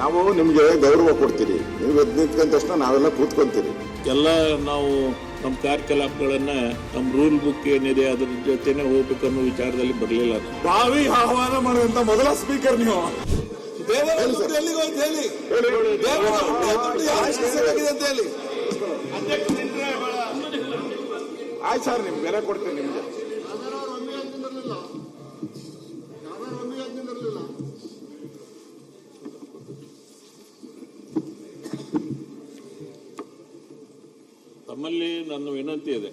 ನಾವು ನಿಮಗೆ ಗೌರವ ಕೊಡ್ತೀರಿ. ನೀವು ಎದ್ದು ನಿಂತ್ಕೊಂಡ ತಕ್ಷಣ ನಾವೆಲ್ಲ ಕೂತ್ಕೊಂತೀರಿ. ಎಲ್ಲ ನಾವು ನಮ್ಮ ಕಾರ್ಯಕಲಾಪಗಳನ್ನ ನಮ್ಮ ರೂಲ್ ಬುಕ್ ಏನಿದೆ ಅದ್ರ ಜೊತೆನೆ ಹೋಗ್ಬೇಕನ್ನೋ ವಿಚಾರದಲ್ಲಿ ಬರಲಿಲ್ಲ. ಬಾವಿ ಆಹ್ವಾನ ಮಾಡುವಂತ ಮೊದಲ ಸ್ಪೀಕರ್ ನೀವು. ಆಯ್ತು ಸರ್, ನಿಮ್ಗೆ ಬೆಲೆ ಕೊಡ್ತೀನಿ. ನಿಮ್ಗೆ ತಮ್ಮಲ್ಲಿ ನನ್ನ ವಿನಂತಿ ಇದೆ,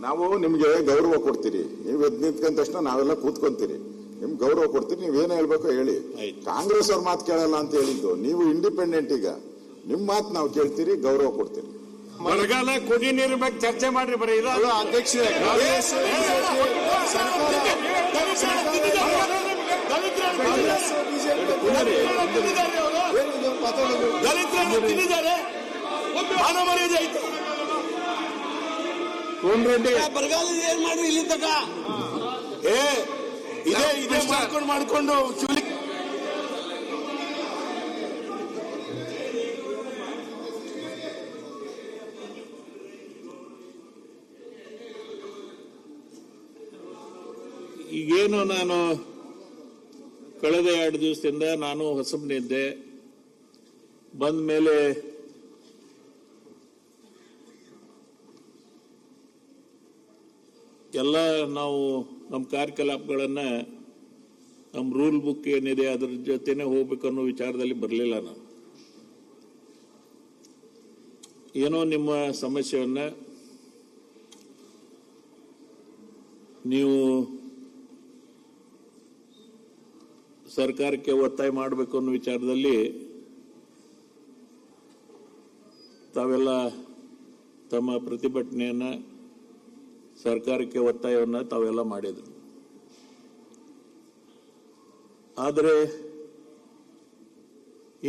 ನಾವು ನಿಮ್ಗೆ ಗೌರವ ಕೊಡ್ತೀರಿ. ನೀವು ಎದ್ದು ನಿಂತ್ಕೊಂಡ ತಕ್ಷಣ ನಾವೆಲ್ಲ ಕೂತ್ಕೊಂತೀರಿ. ನಿಮ್ಗೆ ಗೌರವ ಕೊಡ್ತೀರಿ. ನೀವೇನು ಹೇಳ್ಬೇಕೋ ಹೇಳಿ. ಕಾಂಗ್ರೆಸ್ ಅವ್ರ ಮಾತು ಕೇಳಲ್ಲ ಅಂತ ಹೇಳಿದ್ದು ನೀವು. ಇಂಡಿಪೆಂಡೆಂಟ್ ಈಗ ನಿಮ್ ಮಾತು ನಾವು ಕೇಳ್ತೀರಿ, ಗೌರವ ಕೊಡ್ತೀರಿ. ಬರಗಾಲ, ಕುಡಿ ನೀರು ಬಗ್ಗೆ ಚರ್ಚೆ ಮಾಡ್ರಿ. ಬರೀ ಇದಲ್ಲ ಅಧ್ಯಕ್ಷ. ಬರಗಾಲ ಏನ್ ಮಾಡ್ರಿ ಇಲ್ಲಿ ತಕ ಇದೇ ಮಾಡ್ಕೊಂಡು ಈಗೇನು ನಾನು ಕಳೆದ 2 ದಿವಸದಿಂದ ನಾನು ಹೊಸಬನಿದ್ದೆ. ಬಂದ ಮೇಲೆ ಎಲ್ಲ ನಾವು ನಮ್ಮ ಕಾರ್ಯಕಲಾಪಗಳನ್ನ ನಮ್ಮ ರೂಲ್ ಬುಕ್ ಏನಿದೆ ಅದ್ರ ಜೊತೆನೆ ಹೋಗ್ಬೇಕನ್ನೋ ವಿಚಾರದಲ್ಲಿ ಬರಲಿಲ್ಲ. ನಾನು ಏನೋ ನಿಮ್ಮ ಸಮಸ್ಯೆಯನ್ನ ನೀವು ಸರ್ಕಾರಕ್ಕೆ ಒತ್ತಾಯ ಮಾಡಬೇಕು ಅನ್ನೋ ವಿಚಾರದಲ್ಲಿ ತಾವೆಲ್ಲ ತಮ್ಮ ಪ್ರತಿಭಟನೆಯನ್ನ ಸರ್ಕಾರಕ್ಕೆ ಒತ್ತಾಯವನ್ನು ತಾವೆಲ್ಲ ಮಾಡಿದ್ರು. ಆದರೆ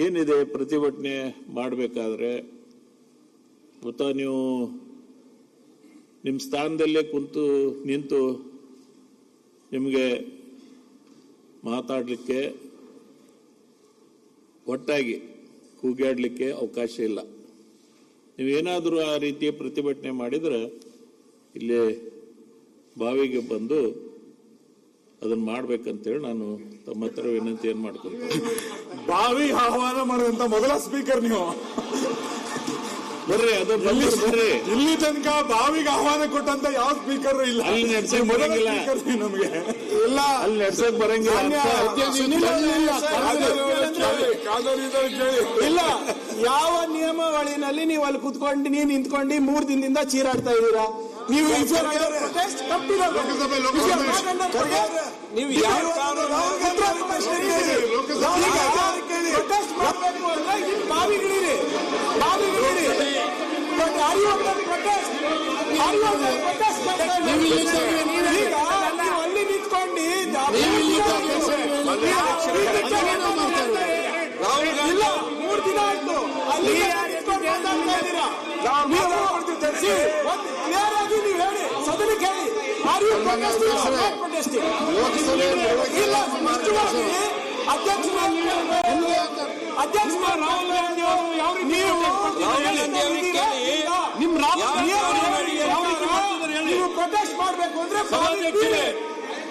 ಏನಿದೆ, ಪ್ರತಿಭಟನೆ ಮಾಡಬೇಕಾದ್ರೆ ಗೊತ್ತಾ, ನೀವು ನಿಮ್ಮ ಸ್ಥಾನದಲ್ಲೇ ನಿಂತು ನಿಮಗೆ ಮಾತಾಡಲಿಕ್ಕೆ, ಒಟ್ಟಾಗಿ ಕೂಗಾಡಲಿಕ್ಕೆ ಅವಕಾಶ ಇಲ್ಲ. ನೀವೇನಾದರೂ ಆ ರೀತಿಯ ಪ್ರತಿಭಟನೆ ಮಾಡಿದ್ರೆ ಇಲ್ಲಿ ಬಾವಿಗೆ ಬಂದು ಅದನ್ನ ಮಾಡ್ಬೇಕಂತೇಳಿ ನಾನು ತಮ್ಮ ಹತ್ರ ವಿನಂತಿಯನ್ನು ಮಾಡ್ಕೊಳ್ತೀನಿ. ಬಾವಿ ಆಹ್ವಾನ ಮಾಡುವಂತ ಮೊದಲ ಸ್ಪೀಕರ್ ನೀವು. ಬರ್ರಿ, ಅದು ಬರ್ರಿ. ಇಲ್ಲಿ ತನಕ ಬಾವಿಗೆ ಆಹ್ವಾನ ಕೊಟ್ಟಂತ ಯಾವ ಸ್ಪೀಕರ್ ಇಲ್ಲ. ಅಲ್ಲಿ ನಡ್ಸಕ್ ಬರಂಗಿಲ್ಲ ನಮ್ಗೆ. ಇಲ್ಲ, ಅಲ್ಲಿ ನಡ್ಸಕ್ ಬರಂಗಿಲ್ಲ. ಇಲ್ಲ, ಯಾವ ನಿಯಮಾವಳಿನಲ್ಲಿ ನೀವು ಅಲ್ಲಿ ಕುತ್ಕೊಂಡು ನಿಂತ್ಕೊಂಡು 3 ದಿನದಿಂದ ಚೀರಾಡ್ತಾ ಇದ್ದೀರಾ ನೀವು. ನೀವು ಯಾವ ಬಾವಿಗಳಿರಿ ಅಲ್ಲಿ ನಿಂತ್ಕೊಂಡು ಇಲ್ಲ, 3 ದಿನ ಆಯ್ತು ಅಲ್ಲಿ ಕ್ಲಿಯರ್ ಆಗಿ ನೀವು ಹೇಳಿ, ಸದನಕ್ಕೆ ಹೇಳಿ. ಇಲ್ಲ, ಸ್ಪಷ್ಟವಾಗಿ ಅಧ್ಯಕ್ಷ ರಾಹುಲ್ ಗಾಂಧಿ ಅವರು ಯಾವ ರೀತಿ ನೀವು ಪ್ರೊಟೆಸ್ಟ್ ಮಾಡಬೇಕು ಅಂದ್ರೆ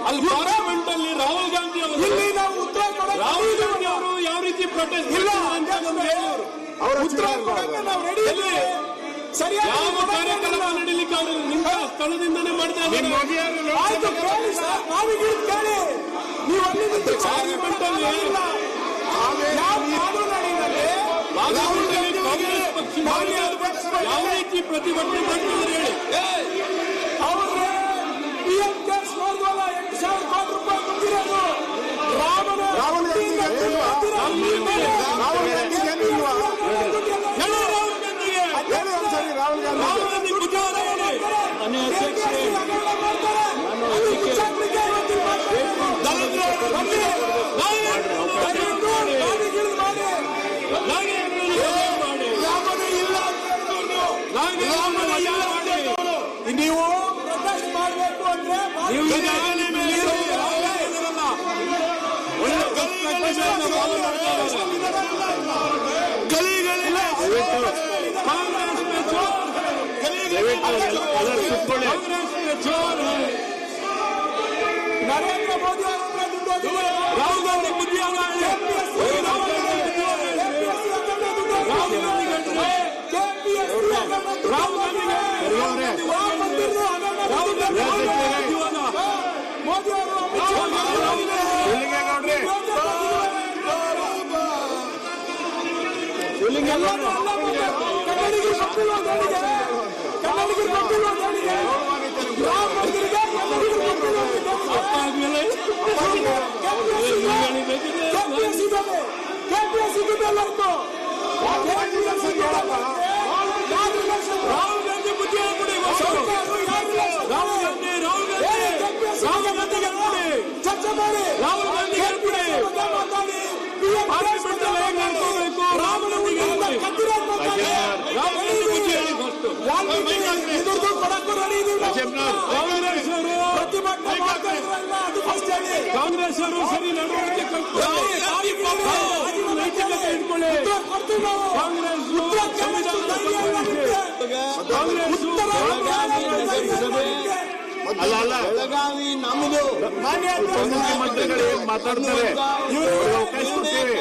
ಅಲ್ಲಿ ಪಾರ್ಲಿಮೆಂಟ್ ಅಲ್ಲಿ ರಾಹುಲ್ ಗಾಂಧಿ ಅವರು, ಇಲ್ಲಿ ನಾವು ಉತ್ತರ ಕೊಡೋದು, ರಾಹುಲ್ ಗಾಂಧಿ ಅವರು ಯಾವ ರೀತಿ ಪ್ರೊಟೆಸ್ಟ್ ಇಲ್ಲ ಉತ್ತರ ಕೊಡೋಕೆ ನಾವು ರೆಡಿ ಇದ್ದೀವಿ. ಸರಿಯಾಗಿ ಯಾವ ಕಾರ್ಯಕ್ರಮ ನಡೀಲಿಕ್ಕೆ ಅವರು ನಿಮ್ಮ ಸ್ಥಳದಿಂದನೇ ಮಾಡ್ತಾ ಇದ್ದಾರೆ. ಆಯ್ತು, ಕೇಳಿ ಸರ್, ನಾವೀಗ ಕೇಳಿ. ನೀವು ಅಲ್ಲಿ ಪಾರ್ಲಿಮೆಂಟ್ ಅಲ್ಲಿ ಕಾಂಗ್ರೆಸ್ ಪಕ್ಷ ಯಾವ ರೀತಿ ಪ್ರತಿಭಟನೆ ಮಾಡ್ತಿದ್ದಾರೆ ಹೇಳಿ. ಅವ್ರೆ PM ಕೇಸ್ ನೋಡಿದ್ವಲ್ಲ, 8,000 ಕೋಟಿ ರೂಪಾಯಿ ಬಂದಿರೋದು ರಾಹುಲ್ ಗಾಂಧಿ ಬುಧವಾರ ಹೇಳಿ. ನರೇಂದ್ರ ಮೋದಿ ರಾಹುಲ್ ಗಾಂಧಿ ಬುದ್ಧಿ ಮೋದಿ ಚರ್ಚೆ ಮಾಡಿ ರಾಹುಲ್ ಗಾಂಧಿ ಕಾಂಗ್ರೆಸ್ ಅವರು ಸರಿ ನಡವಳಿಕೆ ಬೆಳಗಾವಿ ನಮ್ಮದು ಮಂತ್ರಿಗಳು ಮಾತಾಡ್ತಾರೆ ಅವಕಾಶ ಕೊಡ್ತೇವೆ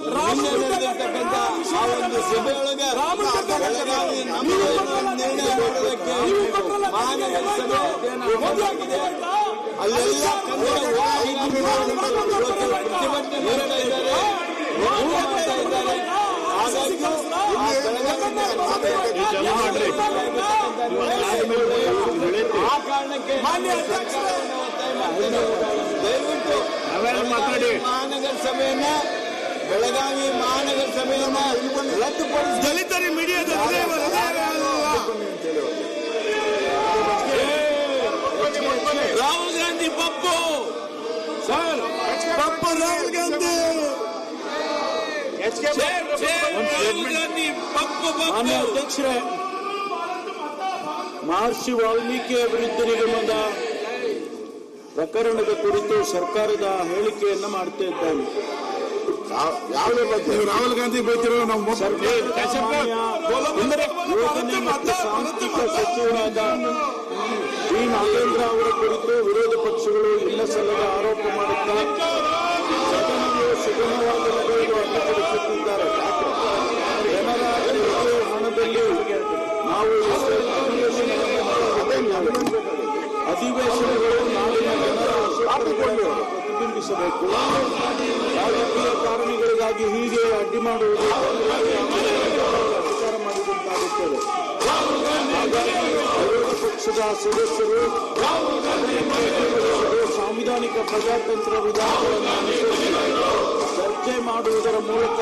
ನಡೆದಿರ್ತಕ್ಕಂಥ ಆ ಒಂದು ಸಭೆಯೊಳಗೆ ಬೆಳಗಾವಿ ನಮ್ಮದು ನಿರ್ಣಯ ಮಾಡೋದಕ್ಕೆ ಮಹಾನಗರ ಸಭೆ ಆಗಿದೆ. ಅಲ್ಲೆಲ್ಲ ಕನ್ನಡ ಪ್ರತಿಭಟನೆ ಮಾಡ್ತಾ ಇದ್ದಾರೆ, ಮಾಡ್ತಾ ಇದ್ದಾರೆ. ಹಾಗಾಗಿ ಆ ಕಾರಣಕ್ಕೆ ದಯವಿಟ್ಟು ಮಾತಾಡಿ ಮಹಾನಗರ ಸಭೆಯನ್ನ ಬೆಳಗಾವಿ ಮಹಾನಗರ ಸಭೆಯನ್ನ ರದ್ದುಪಡಿಸಿ ದಲಿತರಿ ಮೀಡಿಯಾದ ರಾಹುಲ್ ಗಾಂಧಿ ಪಪ್ಪು ಸರ್ ಪಪ್ಪು ರಾಹುಲ್ ಗಾಂಧಿ ರಾಹುಲ್ ಗಾಂಧಿ ಪಪ್ಪು ಮಾನ್ಯ ಅಧ್ಯಕ್ಷರೇ, ಮಹರ್ಷಿ ವಾಲ್ಮೀಕಿ ಅಭಿವೃದ್ಧಿ ನಿಗಮದ ಪ್ರಕರಣದ ಕುರಿತು ಸರ್ಕಾರದ ಹೇಳಿಕೆಯನ್ನು ಮಾಡ್ತಾ ಇದ್ದಾನೆ. ಯಾವುದೇ ಬಗ್ಗೆ ರಾಹುಲ್ ಗಾಂಧಿ ಬೈತಿರೋ ನಾವು ಯೋಜನೆ ಮತ್ತು ಸಾಂಸ್ಥಿಕ ಸಚಿವರಾದ ಡಿ ನಾಗೇಂದ್ರ ಅವರ ಕುರಿತು ವಿರೋಧ ಪಕ್ಷಗಳು ಇಲ್ಲ ಸಲ್ಲದ ಆರೋಪ ಮಾಡುತ್ತಾ ಸದನವು ಸುಗಮವಾದ ನಡೆಯಲು ಅಡ್ಡಿಪಡಿಸುತ್ತಿದ್ದಾರೆ. ಜನರ ತೆರಿಗೆ ಹಣದಲ್ಲಿ ನಾವು ಅಧಿವೇಶನಗಳು ನಾಡಿನ ಜನರ ಆಶೋತ್ತರಗಳನ್ನು ಪ್ರತಿಬಿಂಬಿಸಬೇಕು. ರಾಜಕೀಯ ಕಾರಣಗಳಿಗಾಗಿ ಹೀಗೆ ಅಡ್ಡಿ ಮಾಡುವುದು ಅಧಿಕಾರ ಮಾಡಿದಂತಾಗುತ್ತದೆ. ಹಾಗಾಗಿ ವಿರೋಧ ಪಕ್ಷದ ಸದಸ್ಯರು ಸಾಂವಿಧಾನಿಕ ಪ್ರಜಾತಂತ್ರ ವಿಧಾನಗಳನ್ನು ಅನುಸರಿಸಿ ಚರ್ಚೆ ಮಾಡುವುದರ ಮೂಲಕ